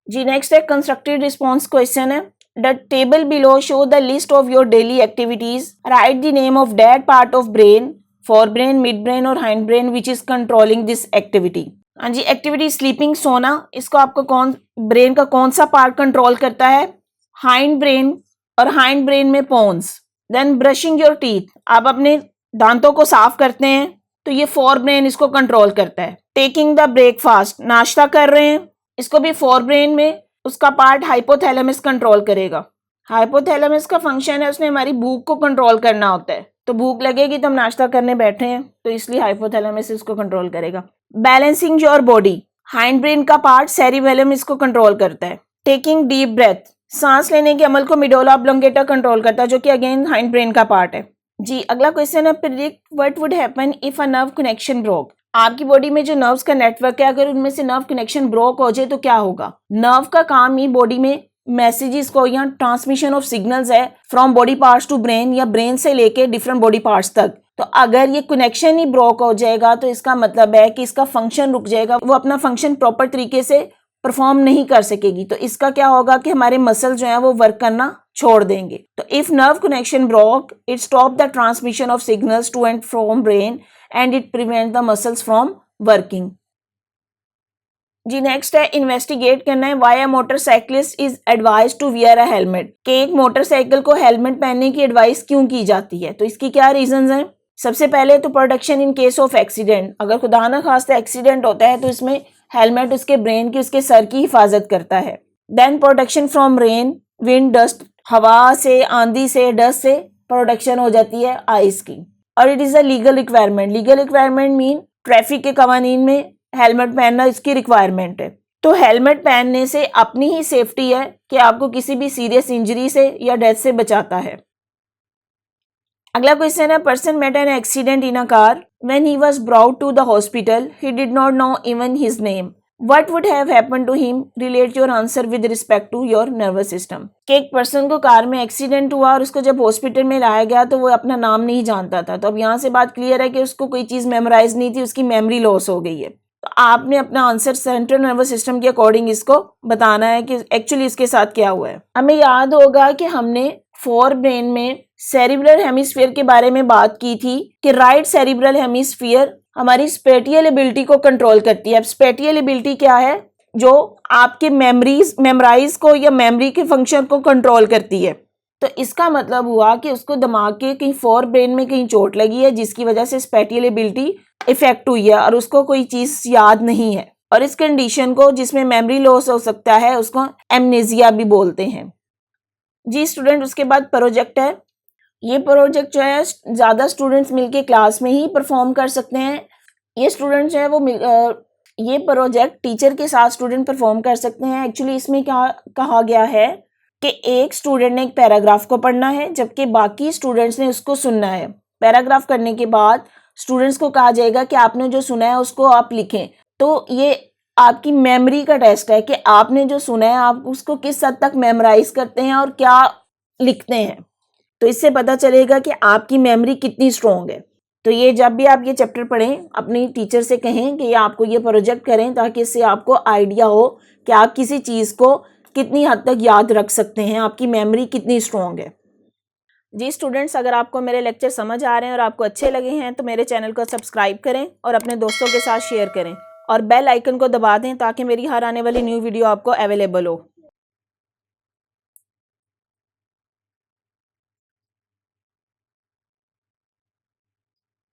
जी नेक्स्ट है, कंस्ट्रक्टेड रिस्पॉन्स क्वेश्चन है। The table below show the list of your daily activities, write the name of that part of brain, fore brain, mid brain और hind brain which is controlling this activity. हाँ जी, activity sleeping, सोना, इसको आपको कौन brain का कौन सा पार्ट कंट्रोल करता है? हाइंड ब्रेन, और हाइंड ब्रेन में pons. Then brushing your teeth, आप अपने दांतों को साफ करते हैं तो ये फोर ब्रेन इसको कंट्रोल करता है। टेकिंग द ब्रेकफास्ट, नाश्ता कर रहे हैं, इसको भी फोर ब्रेन में उसका पार्ट हाइपोथैलेमस कंट्रोल करेगा। हाइपोथैलेमस का फंक्शन है उसने हमारी भूख को कंट्रोल करना होता है। तो भूख लगेगी तो हम नाश्ता करने बैठे हैं तो इसलिए हाइपोथैलेमस इसको कंट्रोल करेगा। Balancing your body, hind brain का पार्ट सेरिबेलम इसको कंट्रोल करता है। टेकिंग डीप ब्रेथ, सांस लेने के अमल को मिडोला ऑब्लोंगेटा कंट्रोल करता है जो कि अगेन हाइंड ब्रेन का पार्ट है। जी अगला क्वेश्चन है, predict what would happen if a nerve connection broke. आपकी बॉडी में जो नर्व्स का नेटवर्क है अगर उनमें से नर्व कनेक्शन ब्रोक हो जाए तो क्या होगा? नर्व का काम ही बॉडी में मैसेजेस को या ट्रांसमिशन ऑफ सिग्नल्स है from body parts to brain या ब्रेन से लेके डिफरेंट बॉडी पार्ट्स तक। तो अगर ये कनेक्शन ही ब्रोक हो जाएगा तो इसका मतलब है कि इसका फंक्शन रुक जाएगा, वो अपना फंक्शन प्रॉपर तरीके से परफॉर्म नहीं कर सकेगी। तो इसका क्या होगा कि हमारे मसल जो है वो वर्क करना छोड़ देंगे। तो if nerve connection broke, it stop the transmission of signals to and from brain and it prevent the muscles from working. जी नेक्स्ट है, इन्वेस्टिगेट करना है why a motorcyclist is advise to wear a helmet. कि एक motorcycle को helmet पहनने की advice क्यों की जाती है? तो इसकी क्या रीजंस हैं? सबसे पहले तो protection in case of accident, अगर खुदा न खास्ता एक्सीडेंट होता है तो इसमें हेलमेट उसके ब्रेन की, उसके सर की हिफाजत करता है। Then protection from rain, wind, dust, हवा से, आंधी से, डस्ट से प्रोटेक्शन हो जाती है आइज की। और it is a legal requirement. Legal requirement mean traffic के कवानीन में हेलमेट पहनना इसकी रिक्वायरमेंट है। तो हेलमेट पहनने से अपनी ही सेफ्टी है कि आपको किसी भी सीरियस इंजरी से या डेथ से बचाता है। अगला क्वेश्चन है, person met an accident in a car, when he was brought to the hospital he did not know even his name, what would have happened to him, relate your answer with respect to your nervous system. कि एक person को car में accident हुआ और उसको जब hospital में लाया गया तो वो अपना नाम नहीं जानता था। तो अब यहाँ से बात क्लियर है कि उसको कोई चीज मेमोराइज नहीं थी, उसकी मेमोरी लॉस हो गई है। तो आपने अपना आंसर सेंट्रल नर्वस सिस्टम के अकॉर्डिंग इसको बताना है कि एक्चुअली इसके साथ क्या हुआ है। हमें याद होगा कि हमने फोर ब्रेन में सेरिब्रल हेमिस्फीयर के बारे में बात की थी कि राइट सेरिब्रल हेमिस्फीयर हमारी स्पेटियल एबिलिटी को कंट्रोल करती है। अब स्पेटियल एबिलिटी क्या है? जो आपके मेमोराइज को या मेमोरी के फंक्शन को कंट्रोल करती है। तो इसका मतलब हुआ कि उसको दिमाग के कहीं फोर ब्रेन में कहीं चोट लगी है जिसकी वजह से स्पेटियल एबिलिटी इफेक्ट हुई है और उसको कोई चीज याद नहीं है। और इस कंडीशन को जिसमें मेमोरी लॉस हो सकता है उसको एमनेजिया भी बोलते हैं। जी स्टूडेंट, उसके बाद प्रोजेक्ट है। ये प्रोजेक्ट जो है ज़्यादा स्टूडेंट्स मिलके क्लास में ही परफॉर्म कर सकते हैं। ये स्टूडेंट्स जो है वो ये प्रोजेक्ट टीचर के साथ स्टूडेंट परफॉर्म कर सकते हैं। एक्चुअली इसमें क्या कहा गया है कि एक स्टूडेंट ने एक पैराग्राफ को पढ़ना है जबकि बाकी स्टूडेंट्स ने उसको सुनना है। पैराग्राफ करने के बाद स्टूडेंट्स को कहा जाएगा कि आपने जो सुना है उसको आप लिखें। तो ये आपकी मेमोरी का टेस्ट है कि आपने जो सुना है आप उसको किस हद तक मेमोराइज करते हैं और क्या लिखते हैं। तो इससे पता चलेगा कि आपकी मेमोरी कितनी स्ट्रॉन्ग है। तो ये जब भी आप ये चैप्टर पढ़ें अपनी टीचर से कहें कि आपको ये प्रोजेक्ट करें, ताकि इससे आपको आइडिया हो कि आप किसी चीज़ को कितनी हद तक याद रख सकते हैं, आपकी मेमोरी कितनी स्ट्रॉन्ग है। जी स्टूडेंट्स, अगर आपको मेरे लेक्चर समझ आ रहे हैं और आपको अच्छे लगे हैं तो मेरे चैनल को सब्सक्राइब करें और अपने दोस्तों के साथ शेयर करें और बेल आइकन को दबा दें ताकि मेरी हर आने वाली न्यू वीडियो आपको अवेलेबल हो।